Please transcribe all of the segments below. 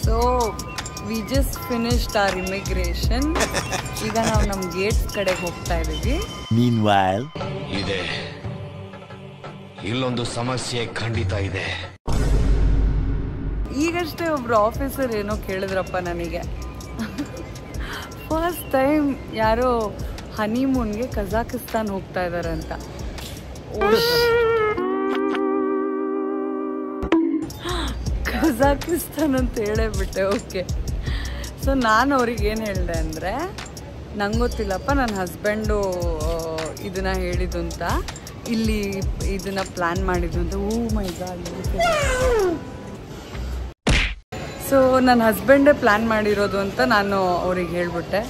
So we just finished our immigration. ಈಗ ನಾವು ನಮ್ಮ ಗೇಟ್ ಕಡೆಗೆ ಹೋಗ್ತಾ ಇದೀವಿ. Meanwhile, ಇದೆ ಇಲ್ಲೊಂದು ಸಮಸ್ಯೆ ಖಂಡಿತ ಇದೆ. ಈಗಷ್ಟೇ ಒಬ್ರು ಆಫೀಸರ್ ಏನೋ ಕೇಳಿದ್ರಪ್ಪ ನನಗೆ, ಫಸ್ಟ್ ಟೈಮ್ ಯಾರೋ ಹನಿಮೂನ್ಗೆ ಕಜಾಕಿಸ್ತಾನ್ ಹೋಗ್ತಾ ಇದಾರೆ ಅಂತ. ಕಜಾಕಿಸ್ತಾನ್ ಅಂತ ಹೇಳೇಬಿಟ್ಟೆ. ಓಕೆ, ಸೊ ನಾನು ಅವ್ರಿಗೆ ಏನು ಹೇಳಿದೆ ಅಂದರೆ, ನಂಗೆ ಗೊತ್ತಿಲ್ಲಪ್ಪ, ನನ್ನ ಹಸ್ಬೆಂಡು ಇದನ್ನ ಹೇಳಿದ್ದು ಅಂತ, ಇಲ್ಲಿ ಇದನ್ನ ಪ್ಲ್ಯಾನ್ ಮಾಡಿದ್ದು ಅಂತ. ಓ ಮೈ ಗಾಡ್. ಸೊ ನನ್ನ ಹಸ್ಬೆಂಡೇ ಪ್ಲ್ಯಾನ್ ಮಾಡಿರೋದು ಅಂತ ನಾನು ಅವ್ರಿಗೆ ಹೇಳ್ಬಿಟ್ಟೆ.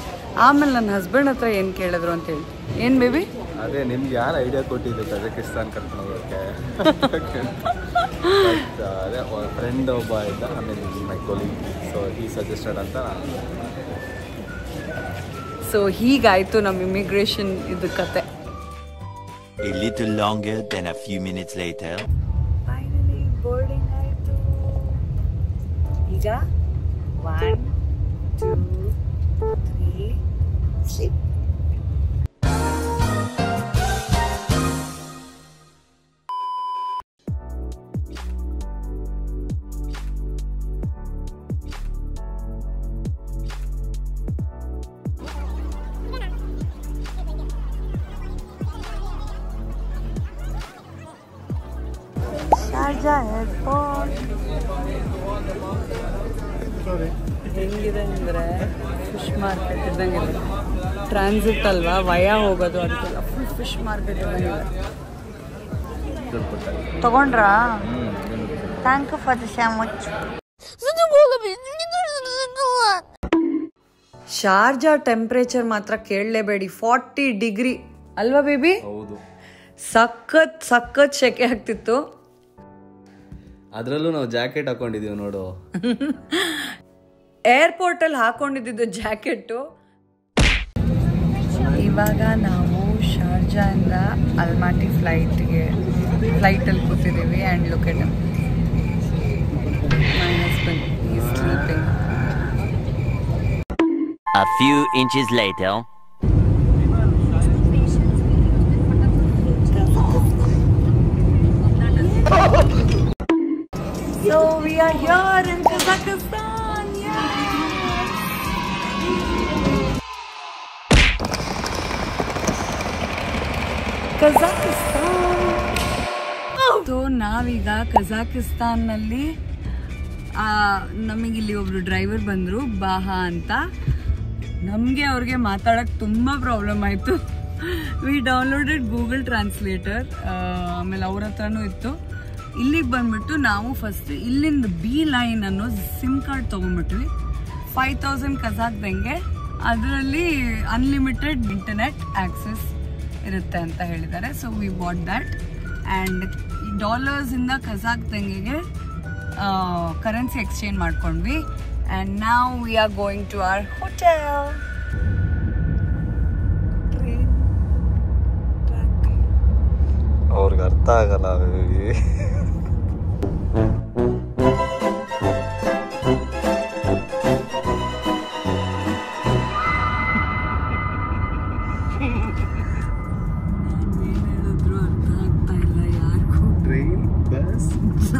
ಆಮೇಲೆ ನನ್ನ ಹಸ್ಬೆಂಡ್ ಹತ್ರ ಏನು ಕೇಳಿದ್ರು ಅಂತ ಹೇಳಿ. ಏನು ಬೇಬಿ? ಅದೇ ನಿಮ್ಗೆ ಯಾರು ಐಡಿಯಾ ಕೊಟ್ಟಿದ್ದು ಕಜಕಿಸ್ತಾನ್ ಕರ್ಕೊಂಡು ಹೋಗೋಕ್ಕೆ? ಅದೇ ಫ್ರೆಂಡ್ ಒಬ್ಬ ಇದ್ದ, ಆಮೇಲೆ ಮೈ ಕೊಲೀಗ್, ಸೊ ಈ ಸಜೆಸ್ಟೆಡ್ ಅಂತ. ಸೊ ಹೀಗಾಯಿತು ನಮ್ಮ ಇಮಿಗ್ರೇಷನ್ ಇದು ಕತೆ. a little longer than a few minutes later. Finally boarding ಆಯಿತು. ಈಗ 1 2 3 ಸ್ಲೀಪ್. ಹೆಂಗಿದೆ ಅಂದರೆ ಫಿಶ್ ಮಾರ್ಕೆಟ್ ಇದ್ದಂಗಿದೆ. ಟ್ರಾನ್ಸಿಟ್ ಅಲ್ವಾ, ವಯ ಹೋಗೋದು, ಅದಕ್ಕೆಲ್ಲ ಫುಲ್ ಫಿಶ್ ಮಾರ್ಕೆಟ್ ಇದ್ದಂಗಿದೆ. ತಗೊಂಡ್ರಾ? Thank you for the sandwich. Sharjah temperature ಮಾತ್ರ ಕೇಳಲೇಬೇಡಿ, 40 ಡಿಗ್ರಿ ಅಲ್ವಾ ಬೇಬಿ? ಹೌದು, ಸಖತ್ ಶೆಕೆ ಆಗ್ತಿತ್ತು. ಅದರಲ್ಲೂ ನಾವು ಜಾಕೆಟ್ ಹಾಕೊಂಡಿದೀವಿ ನೋಡು. ಏರ್ಪೋರ್ಟಲ್ಲಿ ಹಾಕೊಂಡಿದ್ದು ಜಾಕೆಟ್ಟು. ಇವಾಗ ನಾವು ಶಾರ್ಜಾಯಿಂದ ಅಲ್ಮಾಟಿ ಫ್ಲೈಟಲ್ಲಿ ಕೂತಿದ್ದೀವಿ. And look at my husband is sleeping. A few inches later. So we are here in Kazakhstan. Yes. Kazakhstan. So ನಾವೀಗ ಕಜಾಕಿಸ್ತಾನ್ನಲ್ಲಿ ನಮಗಿಲ್ಲಿ ಒಬ್ರು ಡ್ರೈವರ್ ಬಂದರು, ಬಾಹಾ ಅಂತ. ನಮಗೆ ಅವ್ರಿಗೆ ಮಾತಾಡೋಕ್ಕೆ ತುಂಬ ಪ್ರಾಬ್ಲಮ್ ಆಯಿತು. ವಿ ಡೌನ್ಲೋಡೆಡ್ ಗೂಗಲ್ ಟ್ರಾನ್ಸ್ಲೇಟರ್, ಆಮೇಲೆ ಅವ್ರ ಹತ್ರನೂ ಇತ್ತು. ಇಲ್ಲಿಗೆ ಬಂದ್ಬಿಟ್ಟು ನಾವು ಫಸ್ಟ್ ಇಲ್ಲಿಂದ ಬಿ ಲೈನ್ ಅನ್ನೋ ಸಿಮ್ ಕಾರ್ಡ್ ತೊಗೊಂಡ್ಬಿಟ್ವಿ. 5000 ಕಜಾಕ್ದಂಗೆ, ಅದರಲ್ಲಿ ಅನ್ಲಿಮಿಟೆಡ್ ಇಂಟರ್ನೆಟ್ ಆಕ್ಸೆಸ್ ಇರುತ್ತೆ ಅಂತ ಹೇಳಿದ್ದಾರೆ. So we bought that. And ಡಾಲರ್ಸಿಂದ ಕಜಾಕ್ದಂಗೆ ಕರೆನ್ಸಿ ಎಕ್ಸ್ಚೇಂಜ್ ಮಾಡ್ಕೊಂಡ್ವಿ. ಆ್ಯಂಡ್ ನಾವು we are going to our hotel. ಅವ್ರಿಗೆ ಅರ್ಥ ಆಗಲ್ಲ. ಹೇಳಿದ್ರು ಅರ್ಥ ಆಗ್ತಾ ಇಲ್ಲ ಯಾರಿಗೂ. ಟ್ರೈನ್ ಬಸ್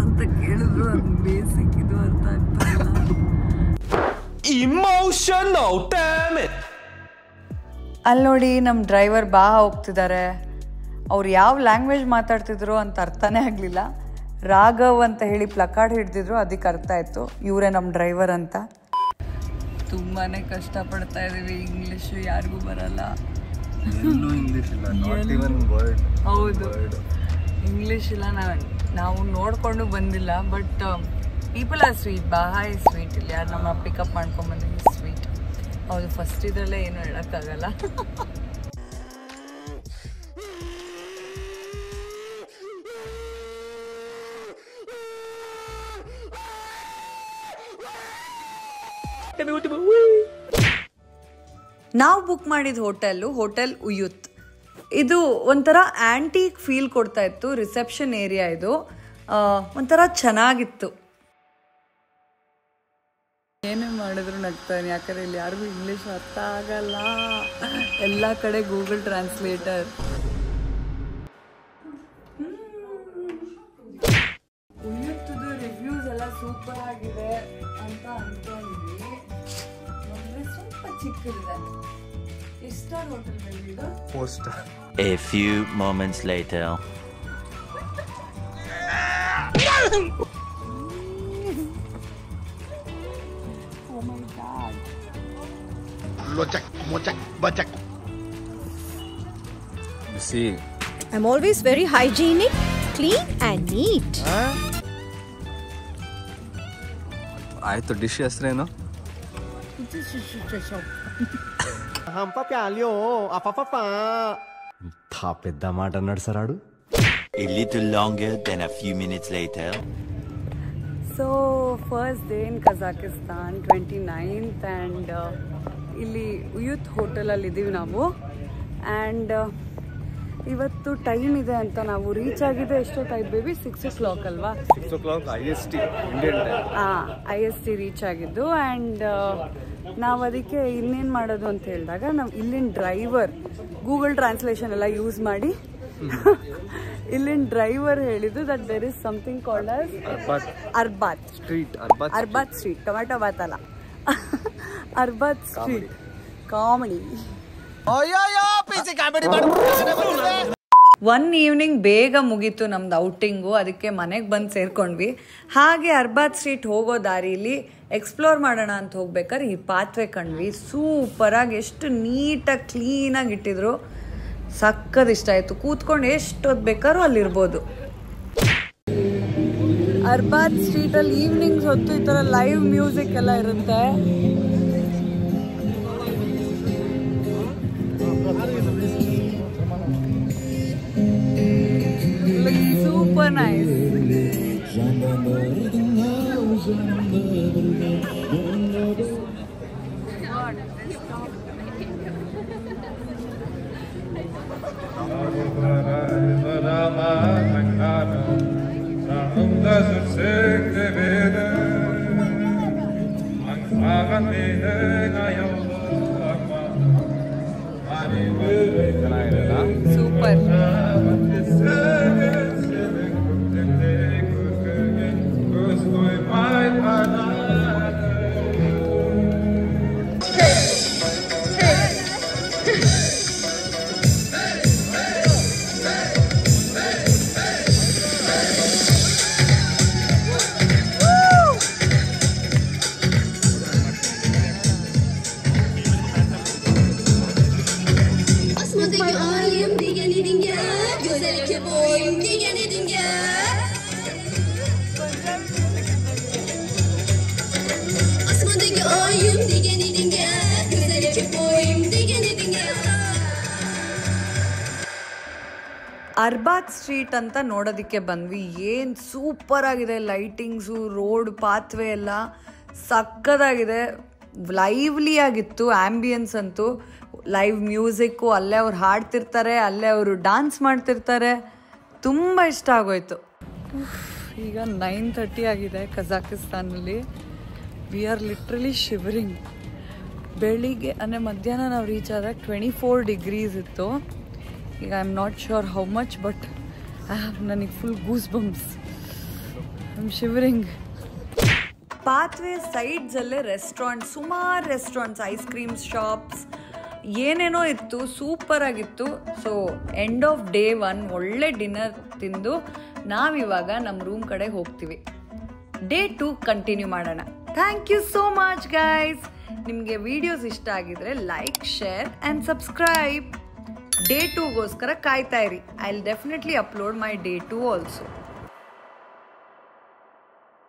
ಅಂತ ಕೇಳಿದ್ರು ಅದು ಬೇಸಿಕ್, ಇದು ಅರ್ಥ ಆಗ್ತಾ ಇಲ್ಲ. Emotional, damn it. ಅಲ್ಲಿ ನೋಡಿ ನಮ್ಮ ಡ್ರೈವರ್ ಬಾಹಾ ಹೋಗ್ತಿದ್ದಾರೆ. ಅವ್ರು ಯಾವ ಲ್ಯಾಂಗ್ವೇಜ್ ಮಾತಾಡ್ತಿದ್ರು ಅಂತ ಅರ್ಥನೇ ಆಗಲಿಲ್ಲ. ರಾಘವ್ ಅಂತ ಹೇಳಿ ಪ್ಲಕಾರ್ಡ್ ಹಿಡ್ದಿದ್ರು, ಅದಕ್ಕೆ ಅರ್ಥ ಆಯಿತು ಇವರೇ ನಮ್ಮ ಡ್ರೈವರ್ ಅಂತ. ತುಂಬಾ ಕಷ್ಟಪಡ್ತಾ ಇದ್ದೀವಿ. ಇಂಗ್ಲೀಷು ಯಾರಿಗೂ ಬರಲ್ಲ. ಹೌದು, ಇಂಗ್ಲೀಷ್ ಇಲ್ಲ. ನಾವು ನೋಡಿಕೊಂಡು ಬಂದಿಲ್ಲ. But people are sweet. ಬಾಹಾ ಇಸ್ ಸ್ವೀಟ್. ಇಲ್ಲಿ ಯಾರು ನಮ್ಮ ಪಿಕಪ್ ಮಾಡ್ಕೊಂಬಂದಿದ್ದೀವಿ, ಸ್ವೀಟ್. ಹೌದು, ಫಸ್ಟ್ ಇದರಲ್ಲೇ ಏನು ಹೇಳೋಕ್ಕಾಗಲ್ಲ. ನಾವು ಬುಕ್ ಮಾಡಿದ ಹೋಟೆಲ್ ಉಯುತ್. ಇದು ಒಂಥರ ಆಂಟಿಕ್ ಫೀಲ್ ಕೊಡ್ತಾ ಇತ್ತು. ರಿಸೆಪ್ಷನ್ ಏರಿಯಾ ಇದು, ಒಂಥರ ಚೆನ್ನಾಗಿತ್ತು. ಏನೇ ಮಾಡಿದ್ರು ನಗ್ತಾನೆ, ಯಾಕಂದರೆ ಇಲ್ಲಿ ಯಾರಿಗೂ ಇಂಗ್ಲೀಷ್ ಅರ್ಥ ಆಗಲ್ಲ, ಎಲ್ಲ ಕಡೆ ಗೂಗಲ್ ಟ್ರಾನ್ಸ್ಲೇಟರ್. ಉಯ್ಯುತ್ತದು ರಿವ್ಯೂಸ್ ಎಲ್ಲ ಸೂಪರ್ ಆಗಿದೆ ಅಂತ ಅನ್ಕೊಂಡ್ವಿ. ನೋಡಿದ್ರೆ ಸ್ವಲ್ಪ ಚಿಕ್ಕದಿದೆ. ಎಸ್ಟಾರ್ ಹೋಟೆಲ್ ಇದು? 4 star. A few moments later. Oh my god. You see, I'm always very hygienic, clean and neat. ಆಯ್ತು. ಡಿಶ್ ಹೆಸರೇನು? పెద్ద మాట అన్నాడు సరాడు. A little longer than a few minutes later. So first day in Kazakhstan, 29th, and ಇಲ್ಲಿ youth ಹೋಟೆಲಲ್ಲಿ ಇದ್ದೀವಿ ನಾವು. And ಇವತ್ತು ಟೈಮ್ ಇದೆ ಅಂತ ನಾವು ರೀಚ್ ಆಗಿದೆ. ಎಷ್ಟೋ ಟೈಮ್ ಬೇಬಿ? 6 o'clock ಅಲ್ವಾ? 6 o'clock IST Indian time. IST reach ಆಗಿದ್ದು. ಆ್ಯಂಡ್ ನಾವು ಅದಕ್ಕೆ ಇನ್ನೇನು ಮಾಡೋದು ಅಂತ ಹೇಳಿದಾಗ ನಾವು ಇಲ್ಲಿನ ಡ್ರೈವರ್ ಗೂಗಲ್ ಟ್ರಾನ್ಸ್ಲೇಷನ್ ಎಲ್ಲ ಯೂಸ್ ಮಾಡಿ ಇಲ್ಲಿನ ಡ್ರೈವರ್ ಹೇಳಿದ್ದು that there is something called as Arbat street. Tomato bath ಅಲ್ಲ, Arbat street. Comedy. One evening ಬೇಗ ಮುಗೀತು ನಮ್ದು ಔಟಿಂಗು. ಅದಕ್ಕೆ ಮನೆಗೆ ಬಂದು ಸೇರ್ಕೊಂಡ್ವಿ. ಹಾಗೆ ಅರ್ಬಾತ್ ಸ್ಟ್ರೀಟ್ ಹೋಗೋ ದಾರಿಲಿ ಎಕ್ಸ್ಪ್ಲೋರ್ ಮಾಡೋಣ ಅಂತ ಹೋಗ್ಬೇಕಾದ್ರೆ ಈ ಪಾತ್ವೆ ಕಂಡ್ವಿ. ಸೂಪರಾಗಿ, ಎಷ್ಟು ನೀಟಾಗಿ ಕ್ಲೀನಾಗಿ ಇಟ್ಟಿದ್ರು. ಸಕ್ಕದ ಇಷ್ಟ ಆಯಿತು. ಕೂತ್ಕೊಂಡು ಎಷ್ಟು ಹೊತ್ತು ಬೇಕಾದ್ರೂ ಅಲ್ಲಿರ್ಬೋದು. ಅರ್ಬಾತ್ ಸ್ಟ್ರೀಟಲ್ಲಿ ಈವ್ನಿಂಗ್ಸ್ ಹೊತ್ತು ಈ ಥರ ಲೈವ್ ಮ್ಯೂಸಿಕ್ ಎಲ್ಲ ಇರುತ್ತೆ. Super nice. Super. ಅರ್ಬಾತ್ ಸ್ಟ್ರೀಟ್ ಅಂತ ನೋಡೋದಕ್ಕೆ ಬಂದ್ವಿ. ಏನು ಸೂಪರ್ ಆಗಿದೆ. ಲೈಟಿಂಗ್ಸು, ರೋಡ್, ಪಾತ್ವೆ ಎಲ್ಲ ಸಕ್ಕದಾಗಿದೆ. ಲೈವ್ಲಿ ಆಗಿತ್ತು. ಆ್ಯಂಬಿಯನ್ಸ್ ಅಂತೂ ಲೈವ್ ಮ್ಯೂಸಿಕ್ಕು, ಅಲ್ಲೇ ಅವ್ರು ಹಾಡ್ತಿರ್ತಾರೆ, ಅಲ್ಲೇ ಅವರು ಡ್ಯಾನ್ಸ್ ಮಾಡ್ತಿರ್ತಾರೆ. ತುಂಬ ಇಷ್ಟ ಆಗೋಯ್ತು. ಈಗ 9:30 ಆಗಿದೆ ಕಜಾಕಿಸ್ತಾನಲ್ಲಿ. We are literally shivering. ಬೆಳಿಗ್ಗೆ ಅಂದರೆ ಮಧ್ಯಾಹ್ನ ನಾವು ರೀಚ್ ಆದಾಗ 24 degrees ಇತ್ತು. ಈಗ I am not sure how much, but ನನಗೆ full goose bumps. I am shivering. Pathway ಸೈಡ್ಸಲ್ಲೇ ರೆಸ್ಟೋರೆಂಟ್, ಸುಮಾರು ರೆಸ್ಟೋರೆಂಟ್ಸ್, ಐಸ್ ಕ್ರೀಮ್ ಶಾಪ್ಸ್, ಏನೇನೋ ಇತ್ತು. ಸೂಪರ್ ಆಗಿತ್ತು. ಸೊ ಎಂಡ್ ಆಫ್ ಡೇ 1 ಒಳ್ಳೆ ಡಿನ್ನರ್ ತಿಂದು ನಾವಿವಾಗ ನಮ್ಮ ರೂಮ್ ಕಡೆ ಹೋಗ್ತೀವಿ. ಡೇ 2 ಕಂಟಿನ್ಯೂ ಮಾಡೋಣ. Thank you so much guys. ನಿಮಗೆ ವಿಡಿಯೋಸ್ ಇಷ್ಟ ಆಗಿದ್ರೆ like, share and subscribe. Day 2ಗೋಸ್ಕರ ಕಾಯ್ತಾ ಇರಿ. I will definitely upload my day 2 also.